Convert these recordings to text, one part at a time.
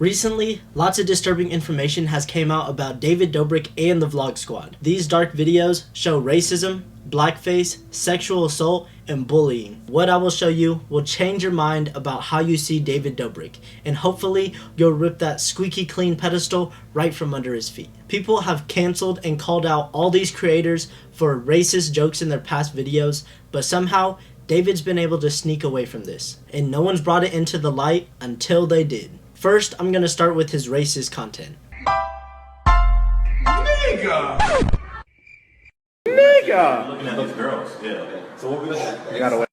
Recently, lots of disturbing information has came out about David Dobrik and the Vlog Squad. These dark videos show racism, blackface, sexual assault, and bullying. What I will show you will change your mind about how you see David Dobrik, and hopefully you'll rip that squeaky clean pedestal right from under his feet. People have canceled and called out all these creators for racist jokes in their past videos, but somehow David's been able to sneak away from this, and no one's brought it into the light until they did. First, I'm gonna start with his racist content. Nigga! Looking at those girls, yeah. So what we looking at? I gotta wait.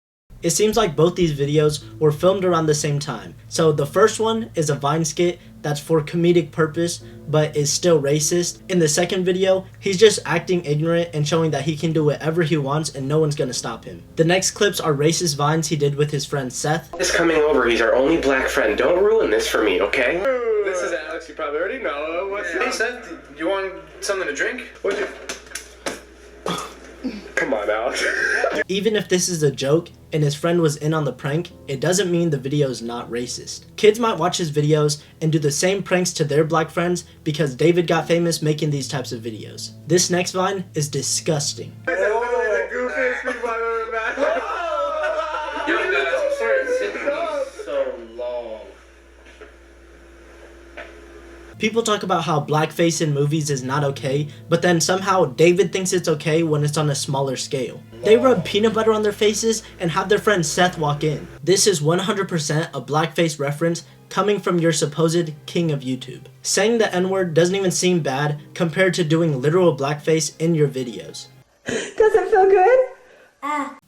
It seems like both these videos were filmed around the same time. So the first one is a Vine skit that's for comedic purpose, but is still racist. In the second video, he's just acting ignorant and showing that he can do whatever he wants and no one's gonna stop him. The next clips are racist Vines he did with his friend Seth. This coming over, he's our only black friend. Don't ruin this for me, okay? This is Alex, you probably already know. What's up? Hey Seth, you want something to drink? What'd you... Come on, Alex. Even if this is a joke and his friend was in on the prank, it doesn't mean the video is not racist. Kids might watch his videos and do the same pranks to their black friends because David got famous making these types of videos. This next Vine is disgusting. People talk about how blackface in movies is not okay, but then somehow David thinks it's okay when it's on a smaller scale. They rub peanut butter on their faces and have their friend Seth walk in. This is 100% a blackface reference coming from your supposed king of YouTube. Saying the N-word doesn't even seem bad compared to doing literal blackface in your videos. Does it feel good?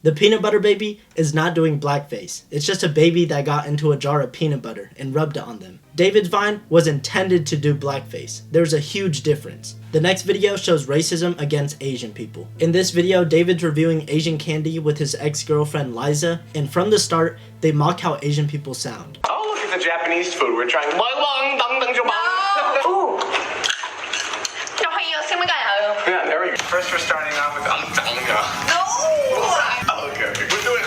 The peanut butter baby is not doing blackface. It's just a baby that got into a jar of peanut butter and rubbed it on them. David's Vine was intended to do blackface. There's a huge difference. The next video shows racism against Asian people. In this video, David's reviewing Asian candy with his ex-girlfriend Liza, and from the start, they mock how Asian people sound. Oh, look at the Japanese food. We're trying... Ooh. Yeah, there we go. First we're starting off with No! Okay. We're doing...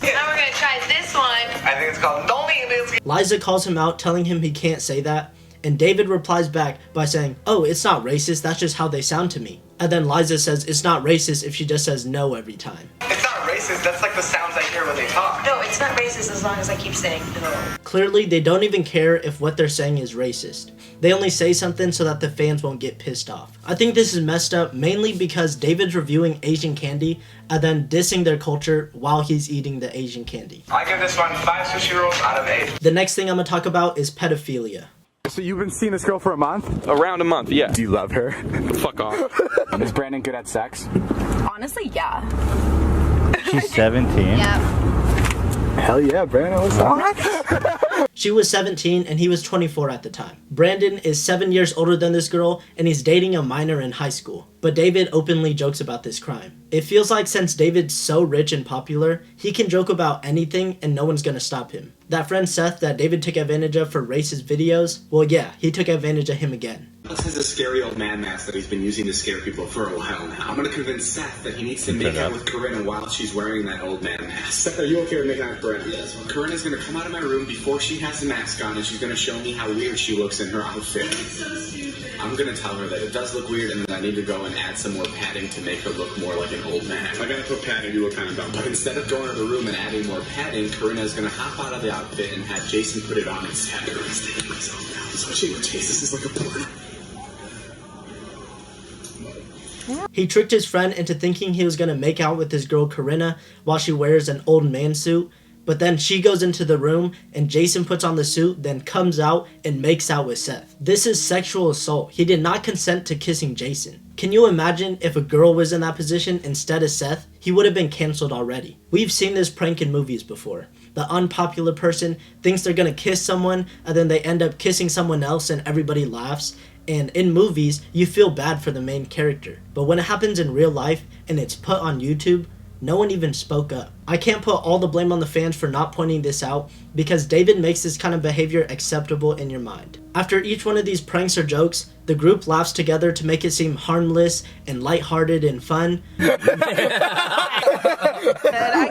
Now we're gonna try this one. I think it's called... Liza calls him out, telling him he can't say that, and David replies back by saying, "Oh, it's not racist, that's just how they sound to me." And then Liza says it's not racist if she just says no every time. It's not racist. That's like the sounds I hear when they talk. No, it's not racist as long as I keep saying no. Clearly, they don't even care if what they're saying is racist. They only say something so that the fans won't get pissed off. I think this is messed up mainly because David's reviewing Asian candy and then dissing their culture while he's eating the Asian candy. I give this one 5 sushi rolls out of 8. The next thing I'm gonna talk about is pedophilia. So you've been seeing this girl for a month? Around a month, yeah. Do you love her? Fuck off. Is Brandon good at sex? Honestly, yeah. She's 17. Yeah. Hell yeah, Brandon, what's up? She was 17 and he was 24 at the time. Brandon is 7 years older than this girl and he's dating a minor in high school. But David openly jokes about this crime. It feels like since David's so rich and popular, he can joke about anything and no one's gonna stop him. That friend Seth that David took advantage of for racist videos, well yeah, he took advantage of him again. This is a scary old man mask that he's been using to scare people for a while now. I'm gonna convince Seth that he needs to make out with Corinna while she's wearing that old man mask. Seth, are you okay with making out with Corinna? Yes. Corinna's gonna come out of my room before she has the mask on and she's gonna show me how weird she looks in her outfit. I'm gonna tell her that it does look weird and that I need to go and add some more padding to make her look more like an old man. If I gotta put padding, you look kind of dumb. But instead of going to the room and adding more padding, Corinna's gonna hop out of the outfit and have Jason put it on and stab her and taking myself down. Especially with Jason, this is like a porn. He tricked his friend into thinking he was gonna make out with his girl Corinna while she wears an old man suit, but then she goes into the room and Jason puts on the suit, then comes out and makes out with Seth. This is sexual assault. He did not consent to kissing Jason. Can you imagine if a girl was in that position instead of Seth? He would have been canceled already. We've seen this prank in movies before. The unpopular person thinks they're gonna kiss someone and then they end up kissing someone else and everybody laughs. And in movies, you feel bad for the main character. But when it happens in real life and it's put on YouTube, no one even spoke up. I can't put all the blame on the fans for not pointing this out because David makes this kind of behavior acceptable in your mind. After each one of these pranks or jokes, the group laughs together to make it seem harmless and lighthearted and fun. I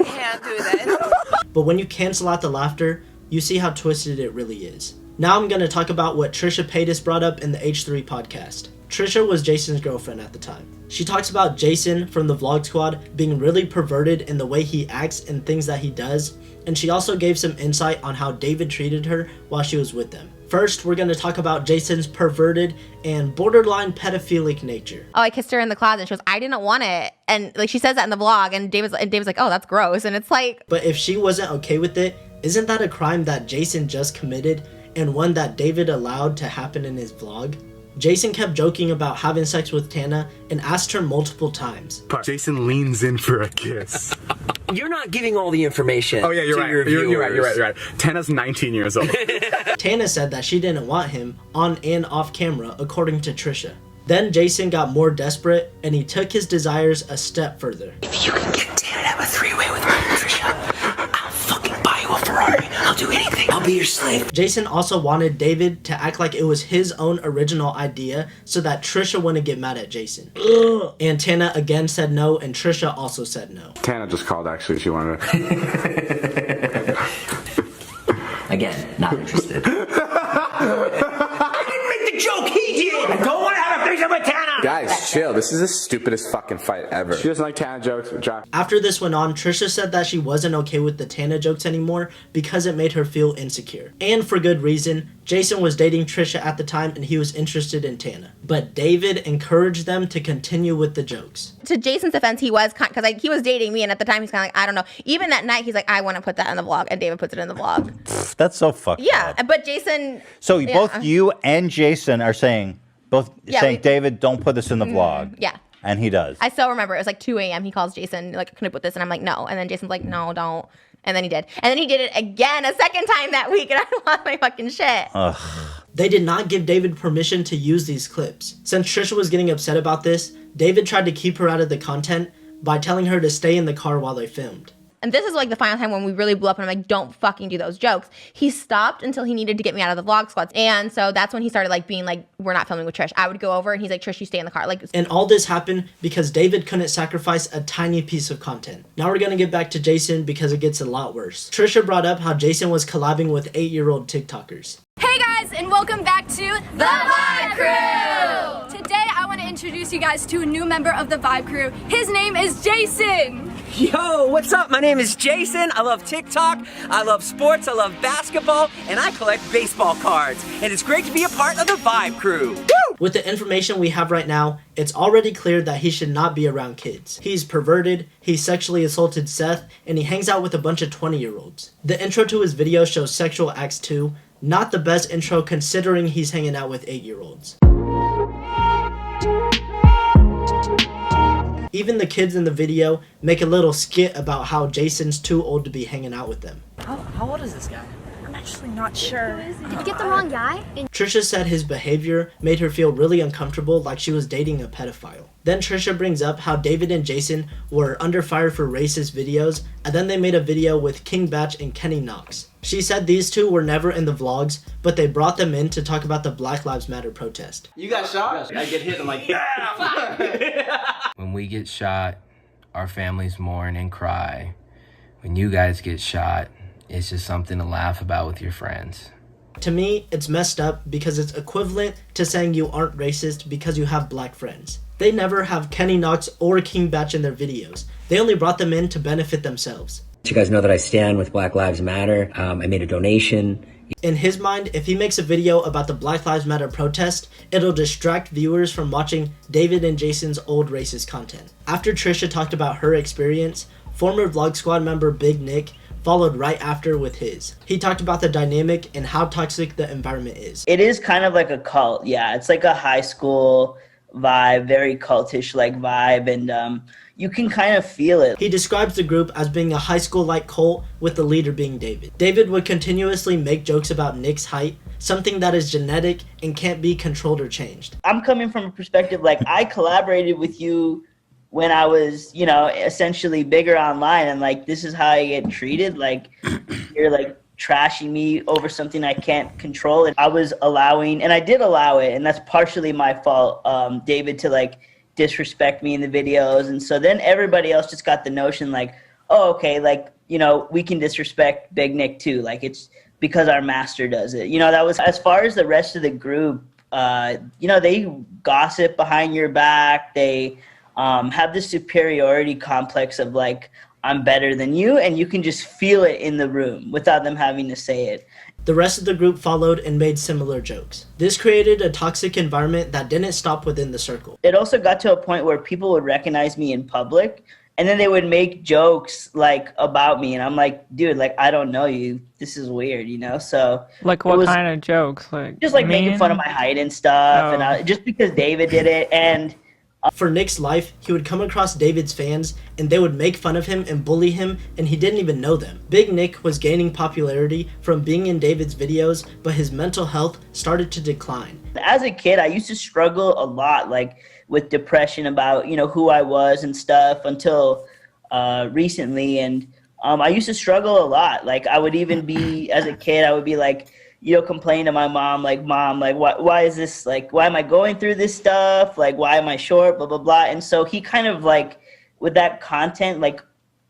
can't do this. But when you cancel out the laughter, you you see how twisted it really is. Now I'm going to talk about what Trisha Paytas brought up in the H3 podcast. Trisha was Jason's girlfriend at the time. She talks about Jason from the Vlog Squad being really perverted in the way he acts and things that he does, and she also gave some insight on how David treated her while she was with them. First, we're going to talk about Jason's perverted and borderline pedophilic nature. Oh, I kissed her in the closet and she goes, I didn't want it. And like she says that in the vlog, and David's like, oh, that's gross. And it's like, but if she wasn't okay with it, isn't that a crime that Jason just committed and one that David allowed to happen in his vlog? Jason kept joking about having sex with Tana and asked her multiple times. Jason leans in for a kiss. You're not giving all the information. Oh yeah, you're right. You're right. Tana's 19 years old. Tana said that she didn't want him on and off camera, according to Trisha. Then Jason got more desperate and he took his desires a step further. If you can get Tana to have a three-way with me, Trisha, I'll fucking buy you a Ferrari. I'll do anything. I'll be your slave. Jason also wanted David to act like it was his own original idea so that Trisha wouldn't get mad at Jason. Ugh. And Tana again said no, and Trisha also said no. Tana just called, actually. She wanted to... Again, not interested. I didn't make the joke, he did! I don't want to have a threesome with Tana! Guys, chill. This is the stupidest fucking fight ever. She doesn't like Tana jokes. After this went on, Trisha said that she wasn't okay with the Tana jokes anymore because it made her feel insecure. And for good reason. Jason was dating Trisha at the time and he was interested in Tana. But David encouraged them to continue with the jokes. To Jason's defense, he was because like he was dating me, and at the time he's kind of like, I don't know. Even that night, he's like, I want to put that in the vlog, and David puts it in the vlog. That's so fucked up. But Jason. So both you and Jason are saying, David, don't put this in the vlog. Yeah. And he does. I still remember it was like 2 a.m. He calls Jason like, can I put this? And I'm like, no. And then Jason's like, no, don't. And then he did. And then he did it again a second time that week, and I lost my fucking shit. Ugh. They did not give David permission to use these clips. Since Trisha was getting upset about this, David tried to keep her out of the content by telling her to stay in the car while they filmed. And this is like the final time when we really blew up, and I'm like, don't fucking do those jokes. He stopped until he needed to get me out of the vlog squads. And so that's when he started like being like, we're not filming with Trish. I would go over and he's like, Trish, you stay in the car. And all this happened because David couldn't sacrifice a tiny piece of content. Now we're gonna get back to Jason because it gets a lot worse. Trisha brought up how Jason was collabing with 8-year-old TikTokers. Hey guys, and welcome back to The Vibe Crew! Today I want to introduce you guys to a new member of the Vibe Crew. His name is Jason! Yo, what's up? My name is Jason. I love TikTok, I love sports, I love basketball, and I collect baseball cards. And it's great to be a part of the Vibe Crew. Woo! With the information we have right now, it's already clear that he should not be around kids. He's perverted, he sexually assaulted Seth, and he hangs out with a bunch of 20-year-olds. The intro to his video shows sexual acts too. Not the best intro considering he's hanging out with 8-year-olds. Even the kids in the video make a little skit about how Jason's too old to be hanging out with them. How old is this guy? I'm actually not sure. Did you get the wrong guy? Trisha said his behavior made her feel really uncomfortable, like she was dating a pedophile. Then Trisha brings up how David and Jason were under fire for racist videos, and then they made a video with King Batch and Kenny Knox. She said these two were never in the vlogs, but they brought them in to talk about the Black Lives Matter protest. You got shot? I get hit, I'm like, yeah! When we get shot, our families mourn and cry. When you guys get shot, it's just something to laugh about with your friends. To me, it's messed up because it's equivalent to saying you aren't racist because you have black friends. They never have Kenny Knox or King Batch in their videos. They only brought them in to benefit themselves. You guys know that I stand with Black Lives Matter. I made a donation. In his mind, if he makes a video about the Black Lives Matter protest, it'll distract viewers from watching David and Jason's old racist content. After Trisha talked about her experience, former Vlog Squad member Big Nick followed right after with his. He talked about the dynamic and how toxic the environment is. It is kind of like a cult, yeah. It's like a high school vibe, very cultish like vibe, and you can kind of feel it. He describes the group as being a high school-like cult with the leader being David. David would continuously make jokes about Nick's height, something that is genetic and can't be controlled or changed. I'm coming from a perspective like I collaborated with you when I was, you know, essentially bigger online, and like this is how I get treated. Like you're like trashing me over something I can't control. And I was allowing, and I did allow it, and that's partially my fault, David, to like disrespect me in the videos. And so then everybody else just got the notion like, oh, okay, like you know, we can disrespect Big Nick too. Like, it's because our master does it. You know, that was, as far as the rest of the group, you know, they gossip behind your back. They have this superiority complex of like, I'm better than you, and you can just feel it in the room without them having to say it. The rest of the group followed and made similar jokes. This created a toxic environment that didn't stop within the circle. It also got to a point where people would recognize me in public, and then they would make jokes like about me, and I'm like, dude, like, I don't know you. This is weird, you know? So like, what kind of jokes? Like, just like making fun of my height and stuff, and just because David did it. And for Nick's life, he would come across David's fans, and they would make fun of him and bully him, and he didn't even know them. Big Nick was gaining popularity from being in David's videos, but his mental health started to decline. As a kid, I used to struggle a lot, like, with depression about, you know, who I was and stuff until recently. And I used to struggle a lot. Like, I would even be, as a kid, I would be like, you know, complain to my mom, like, Mom, like, why is this, like, why am I going through this stuff? Like, why am I short, blah, blah, blah. And so he kind of, like, with that content, like,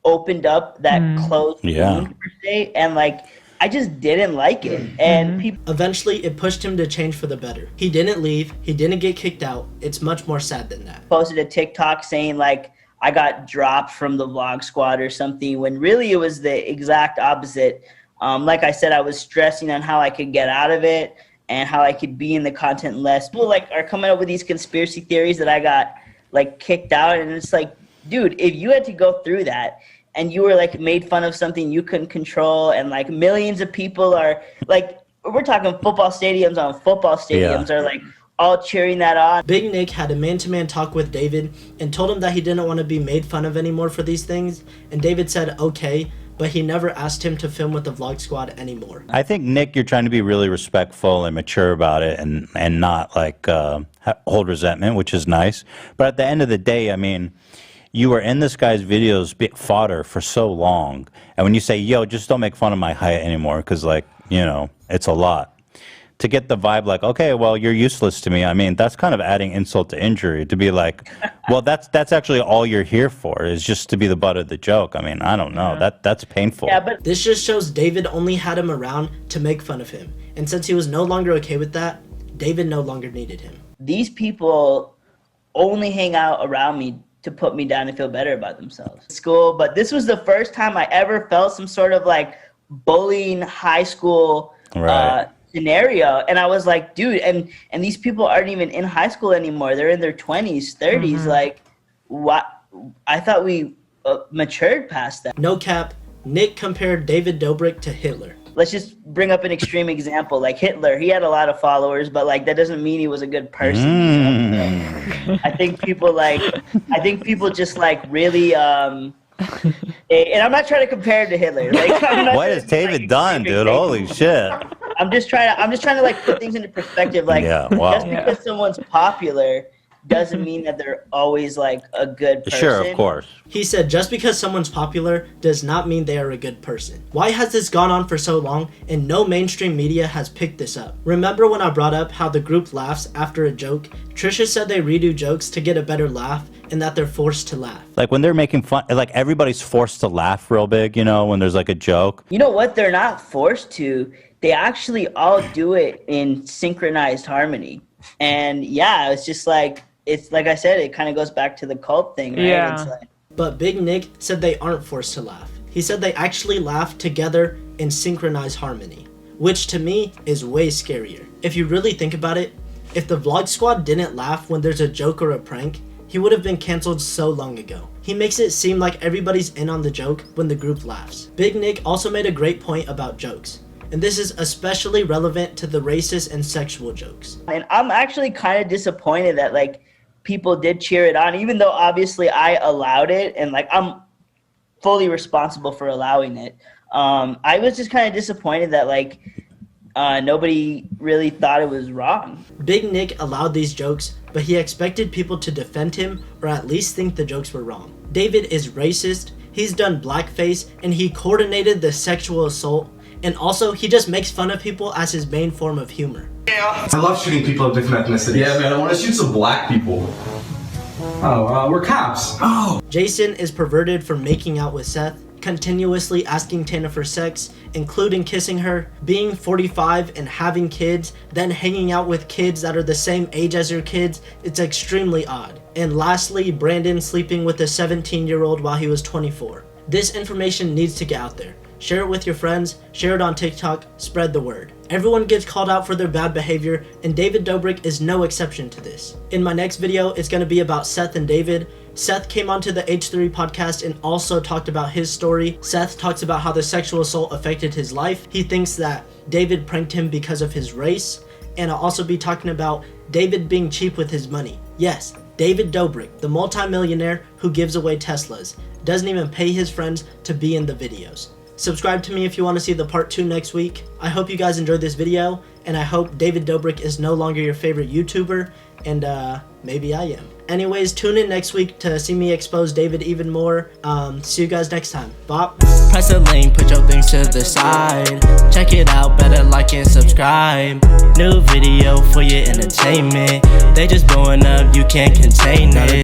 opened up that closed wound, per se, and, like, I just didn't like it. And eventually, it pushed him to change for the better. He didn't leave. He didn't get kicked out. It's much more sad than that. Posted a TikTok saying, like, I got dropped from the Vlog Squad or something, when really it was the exact opposite. Like I said, I was stressing on how I could get out of it and how I could be in the content less. People like are coming up with these conspiracy theories that I got like kicked out, and it's like, dude, if you had to go through that and you were like made fun of something you couldn't control, and like millions of people are like, we're talking football stadiums on football stadiums are like all cheering that on. Big Nick had a man-to-man talk with David and told him that he didn't want to be made fun of anymore for these things, and David said okay, but he never asked him to film with the Vlog Squad anymore. I think, Nick, you're trying to be really respectful and mature about it, and not like hold resentment, which is nice. But at the end of the day, I mean, you were in this guy's videos fodder for so long, and when you say, yo, just don't make fun of my height anymore, because, like, you know, it's a lot. To get the vibe like, okay, well, you're useless to me. I mean, that's kind of adding insult to injury, to be like, well, that's actually all you're here for, is just to be the butt of the joke. I mean, I don't know. That's painful. Yeah, but this just shows David only had him around to make fun of him. And since he was no longer okay with that, David no longer needed him. These people only hang out around me to put me down and feel better about themselves. School, but this was the first time I ever felt some sort of like bullying high school scenario, and I was like, dude, and these people aren't even in high school anymore. They're in their 20s, 30s. Like, what? I thought we matured past that. No cap, Nick compared David Dobrik to Hitler. Let's just bring up an extreme example, like Hitler. He had a lot of followers, but like that doesn't mean he was a good person. I think people just like really and I'm not trying to compare him to Hitler. Like, what has David done, dude? Holy shit. I'm just trying to like put things into perspective. Like, just because someone's popular doesn't mean that they're always like a good person. Sure, of course. He said just because someone's popular does not mean they are a good person. Why has this gone on for so long and no mainstream media has picked this up? Remember when I brought up how the group laughs after a joke? Trisha said they redo jokes to get a better laugh and that they're forced to laugh. Like when they're making fun, like everybody's forced to laugh real big, you know, when there's like a joke. You know what? They're not forced to. They actually all do it in synchronized harmony. And yeah, it's just like, it's like I said, it kind of goes back to the cult thing, right? Yeah. It's like, but Big Nick said they aren't forced to laugh. He said they actually laugh together in synchronized harmony, which to me is way scarier. If you really think about it, if the Vlog Squad didn't laugh when there's a joke or a prank, he would have been canceled so long ago. He makes it seem like everybody's in on the joke when the group laughs. Big Nick also made a great point about jokes, and this is especially relevant to the racist and sexual jokes. And I'm actually kind of disappointed that like people did cheer it on, even though obviously I allowed it and like I'm fully responsible for allowing it. I was just kind of disappointed that like nobody really thought it was wrong. Big Nick allowed these jokes, but he expected people to defend him or at least think the jokes were wrong. David is racist, he's done blackface, and he coordinated the sexual assault, and also he just makes fun of people as his main form of humor. I love shooting people of different ethnicities. Yeah, man, I want to shoot some black people. Oh, we're cops. Oh. Jason is perverted for making out with Seth, continuously asking Tana for sex, including kissing her, being 45 and having kids, then hanging out with kids that are the same age as your kids, it's extremely odd. And lastly, Brandon sleeping with a 17-year-old while he was 24. This information needs to get out there. Share it with your friends, share it on TikTok, spread the word. Everyone gets called out for their bad behavior, and David Dobrik is no exception to this. In my next video, it's going to be about Seth and David. Seth came onto the H3 podcast and also talked about his story. Seth talks about how the sexual assault affected his life. He thinks that David pranked him because of his race. And I'll also be talking about David being cheap with his money. Yes, David Dobrik, the multimillionaire who gives away Teslas, doesn't even pay his friends to be in the videos. Subscribe to me if you want to see the part 2 next week. I hope you guys enjoyed this video, and I hope David Dobrik is no longer your favorite YouTuber, and maybe I am. Anyways, tune in next week to see me expose David even more. See you guys next time. Bop. Press the link, put your things to the side. Check it out, better like and subscribe. New video for your entertainment. They just blowing up, you can't contain it.